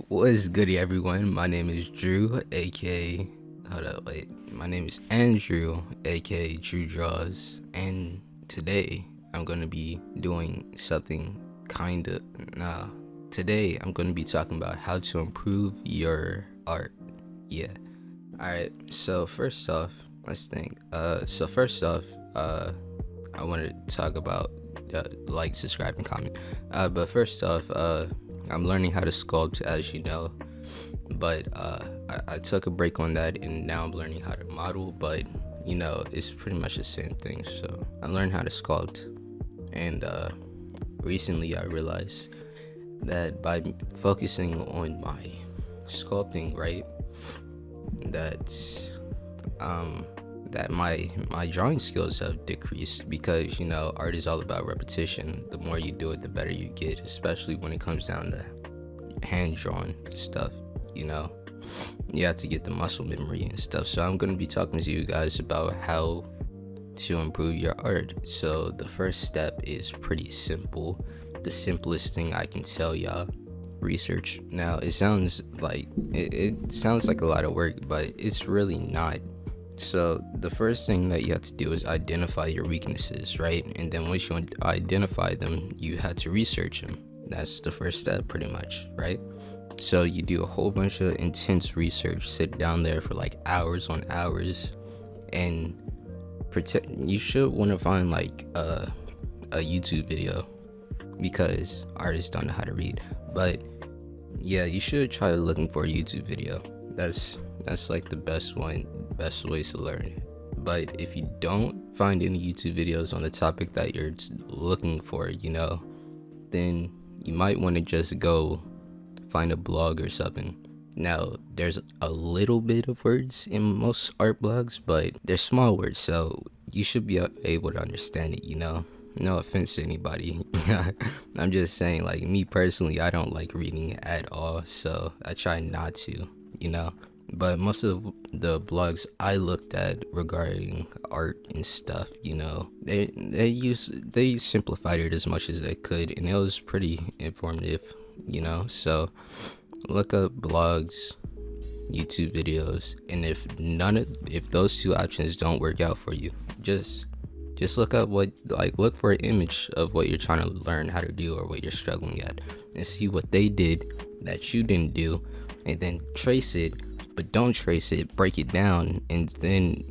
What's goody, everyone? My name is Drew, aka. Hold up, wait. My name is Andrew, aka Drew Draws, and today I'm gonna be doing something kinda. Nah. Today I'm gonna be talking about how to improve your art. Yeah. Alright, so first off, let's think. I wanted to talk about like, subscribe, and comment. But first off, I'm learning how to sculpt, as you know. But I took a break on that, and now I'm learning how to model. But it's pretty much the same thing. So I learned how to sculpt, and recently I realized that by focusing on my sculpting, right, that my drawing skills have decreased, because art is all about repetition. The more you do it, the better you get, especially when it comes down to hand drawn stuff. You have to get the muscle memory and stuff. So I'm going to be talking to you guys about how to improve your art. So the first step is pretty simple, the simplest thing I can tell y'all: research. Now it sounds like a lot of work, but it's really not. So the first thing that you have to do is identify your weaknesses, right? And then once you identify them, you have to research them. That's the first step, pretty much, right? So you do a whole bunch of intense research, sit down there for like hours on hours, and you should want to find like a YouTube video, because artists don't know how to read. But yeah, you should try looking for a YouTube video. That's like the best ways to learn. But if you don't find any YouTube videos on the topic that you're looking for, then you might want to just go find a blog or something. Now, there's a little bit of words in most art blogs, but they're small words, so you should be able to understand it. No offense to anybody. I'm just saying, like, me personally, I don't like reading at all, so I try not to. But most of the blogs I looked at regarding art and stuff, they simplified it as much as they could, and it was pretty informative. So look up blogs, YouTube videos, and if those two options don't work out for you, just look up look for an image of what you're trying to learn how to do, or what you're struggling at, and see what they did that you didn't do, and then trace it. But don't trace it, break it down, and then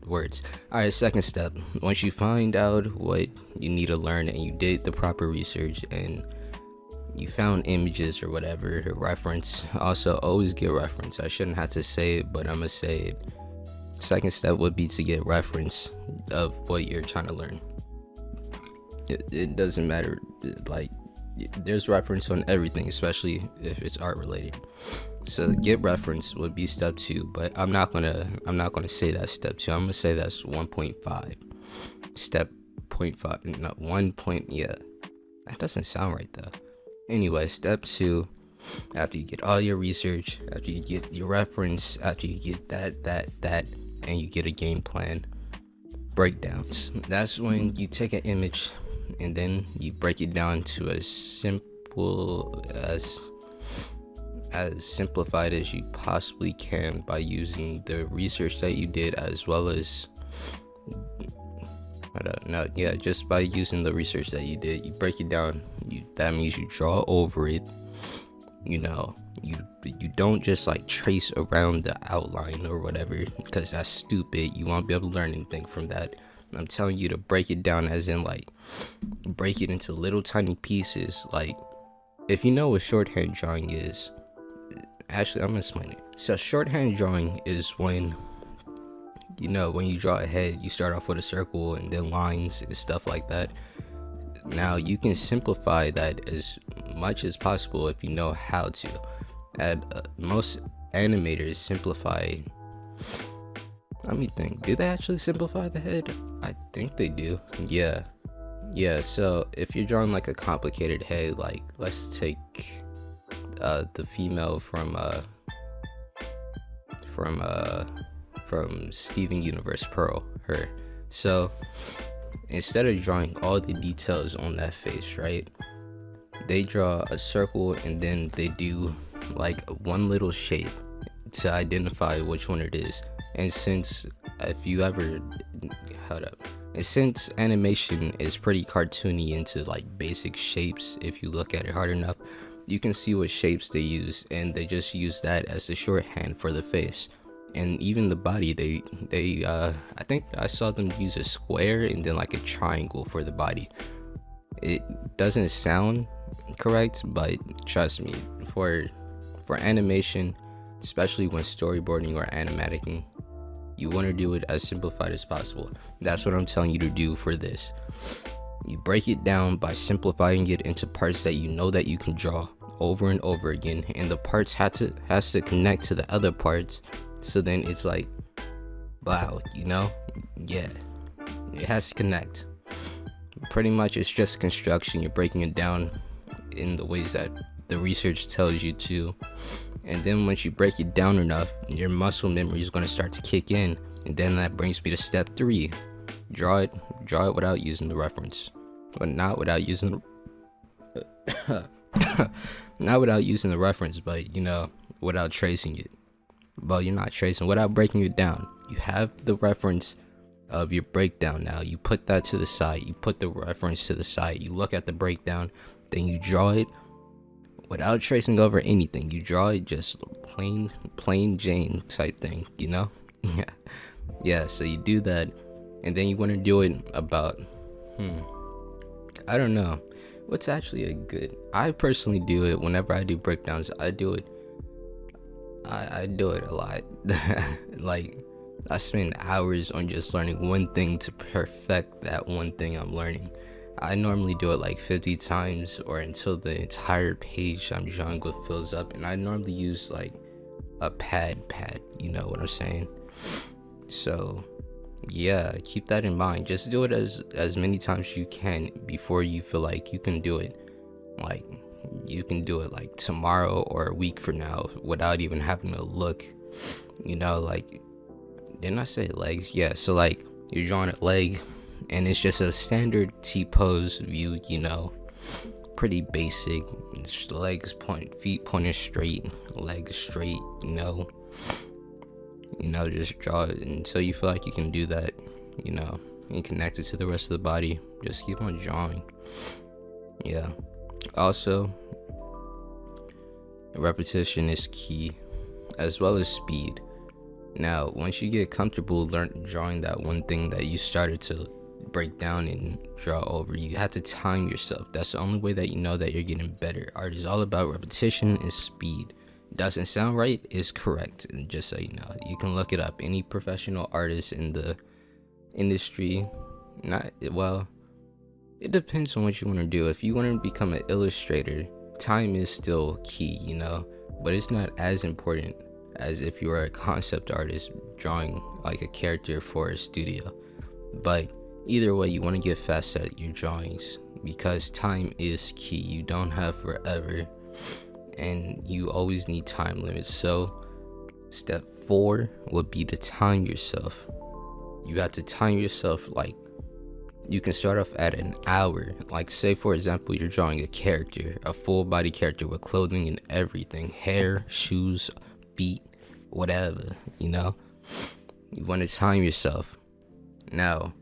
words. All right, second step: once you find out what you need to learn, and you did the proper research, and you found images or whatever, reference. Also, always get reference. I shouldn't have to say it, but I'm gonna say it. Second step would be to get reference of what you're trying to learn. It doesn't matter, like, there's reference on everything, especially if it's art related. So get reference would be step 2, but I'm not gonna say that's step 2. I'm gonna say that's 1.5. Step 0.5, not 1 point. Yeah, that doesn't sound right though. Anyway, step 2, after you get all your research, after you get your reference, after you get that, and you get a game plan, breakdowns. That's when you take an image, and then you break it down to as simplified as you possibly can, by using the research that you did, as well as just by using the research that you did. You break it down. That means you draw over it. You don't just like trace around the outline or whatever, because that's stupid. You won't be able to learn anything from that. I'm telling you to break it down, as in like break it into little tiny pieces. Like, if you know what shorthand drawing is, actually I'm gonna explain it. So shorthand drawing is when you draw a head, you start off with a circle and then lines and stuff like that. Now you can simplify that as much as possible if you know how to. Most animators simplify. Let me think. Do they actually simplify the head? I think they do. Yeah. So if you're drawing like a complicated head, like let's take the female from Steven Universe, Pearl, her. So instead of drawing all the details on that face, right, they draw a circle and then they do like one little shape to identify which one it is. And since if you ever hold up and since animation is pretty cartoony into like basic shapes, if you look at it hard enough, you can see what shapes they use, and they just use that as the shorthand for the face. And even the body, they I think I saw them use a square and then like a triangle for the body. It doesn't sound correct, but trust me, for animation, especially when storyboarding or animating, you want to do it as simplified as possible. That's what I'm telling you to do for this. You break it down by simplifying it into parts that you know that you can draw over and over again, and the parts has to connect to the other parts. So then it's like, wow, you know, yeah, it has to connect. Pretty much it's just construction. You're breaking it down in the ways that the research tells you to. And then once you break it down enough, your muscle memory is going to start to kick in. And then that brings me to step 3. Draw it without using the reference. But not without using not without using the reference, but you know, without tracing it. But you're not tracing, without breaking it down. You have the reference of your breakdown now. You put that to the side. You put the reference to the side. You look at the breakdown. Then you draw it without tracing over anything. You draw it just plain Jane type thing, you know? Yeah, so you do that. And then you want to do it about, I don't know. What's actually a good... I personally do it whenever I do breakdowns. I do it a lot. Like, I spend hours on just learning one thing to perfect that one thing I'm learning. I normally do it like 50 times or until the entire page I'm drawing with fills up. And I normally use like a pad, you know what I'm saying? So yeah, keep that in mind. Just do it as many times as you can before you feel like you can do it. Like, you can do it like tomorrow or a week from now without even having to look, you know. Like, didn't I say legs? Yeah, so like you're drawing a leg and it's just a standard T-pose view, you know, pretty basic. It's legs point, feet pointing straight, legs straight, you know, just draw it until you feel like you can do that, you know, and connect it to the rest of the body. Just keep on drawing. Yeah. Also, repetition is key, as well as speed. Now, once you get comfortable drawing that one thing that you started to break down and draw over, you have to time yourself. That's the only way that you know that you're getting better. Art is all about repetition and speed. Doesn't sound right, is correct. And just so you know, you can look it up. Any professional artist in the industry, it depends on what you want to do. If you want to become an illustrator, time is still key, you know, but it's not as important as if you are a concept artist drawing like a character for a studio. But either way, you want to get fast at your drawings because time is key. You don't have forever and you always need time limits. So step 4 would be to time yourself. You have to time yourself. Like, you can start off at an hour. Like, say for example, you're drawing a character, a full body character with clothing and everything, hair, shoes, feet, whatever, you know. You want to time yourself. Now,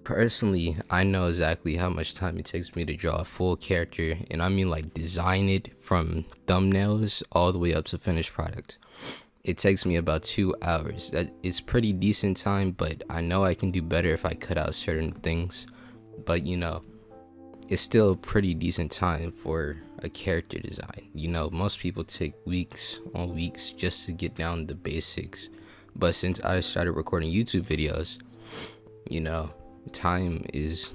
personally, I know exactly how much time it takes me to draw a full character, and I mean like design it from thumbnails all the way up to finished product. It takes me about 2 hours. That is pretty decent time, but I know I can do better if I cut out certain things. But you know, it's still pretty decent time for a character design. You know, most people take weeks on weeks just to get down the basics. But since I started recording YouTube videos, you know, time is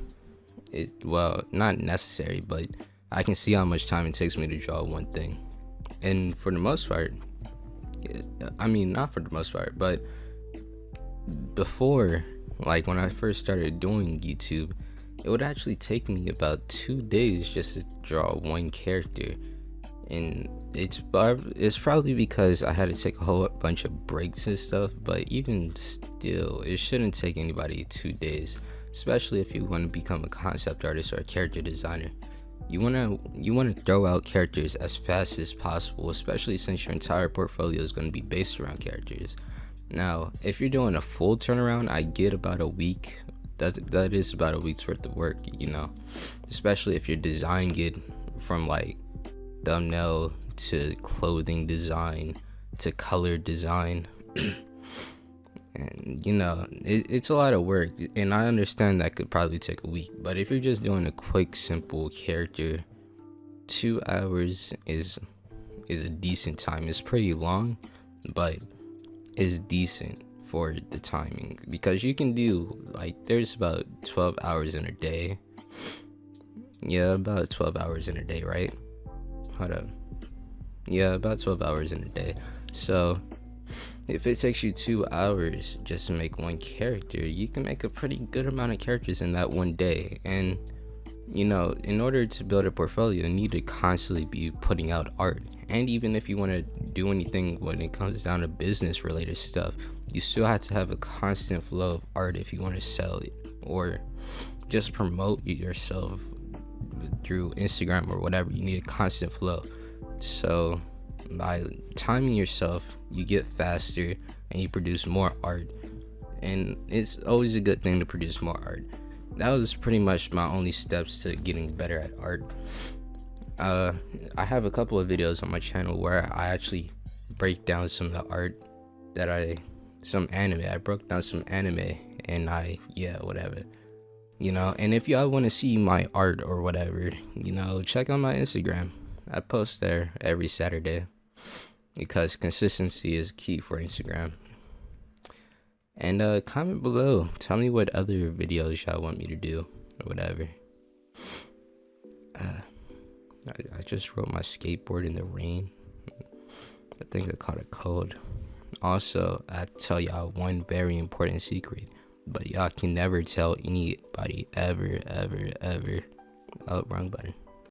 not necessary, but I can see how much time it takes me to draw one thing. And for the most part, I mean, not for the most part, but before, like when I first started doing YouTube, it would actually take me about 2 days just to draw one character. And it's probably because I had to take a whole bunch of breaks and stuff, but even still, it shouldn't take anybody 2 days, especially if you want to become a concept artist or a character designer. you wanna throw out characters as fast as possible, especially since your entire portfolio is going to be based around characters. Now, if you're doing a full turnaround, I get about a week. That is about a week's worth of work, especially if you're designing it from like thumbnail to clothing design to color design. And it's a lot of work, and I understand that could probably take a week, but if you're just doing a quick simple character, 2 hours is a decent time. It's pretty long, but it's decent for the timing, because you can do like, there's about 12 hours in a day. Yeah, about 12 hours in a day, right? Hold up. Yeah, about 12 hours in a day. So if it takes you 2 hours just to make one character, you can make a pretty good amount of characters in that one day. And in order to build a portfolio, you need to constantly be putting out art. And even if you want to do anything when it comes down to business related stuff, you still have to have a constant flow of art if you want to sell it or just promote yourself through Instagram or whatever. You need a constant flow. So by timing yourself, you get faster and you produce more art. And it's always a good thing to produce more art. That was pretty much my only steps to getting better at art. I have a couple of videos on my channel where I actually break down some of the art some anime. I broke down some anime and whatever. And if y'all want to see my art or whatever, check out my Instagram. I post there every Saturday because consistency is key for Instagram. And comment below. Tell me what other videos y'all want me to do or whatever. I just rode my skateboard in the rain. I think I caught a cold. Also, I tell y'all one very important secret, but y'all can never tell anybody ever. Oh, wrong button.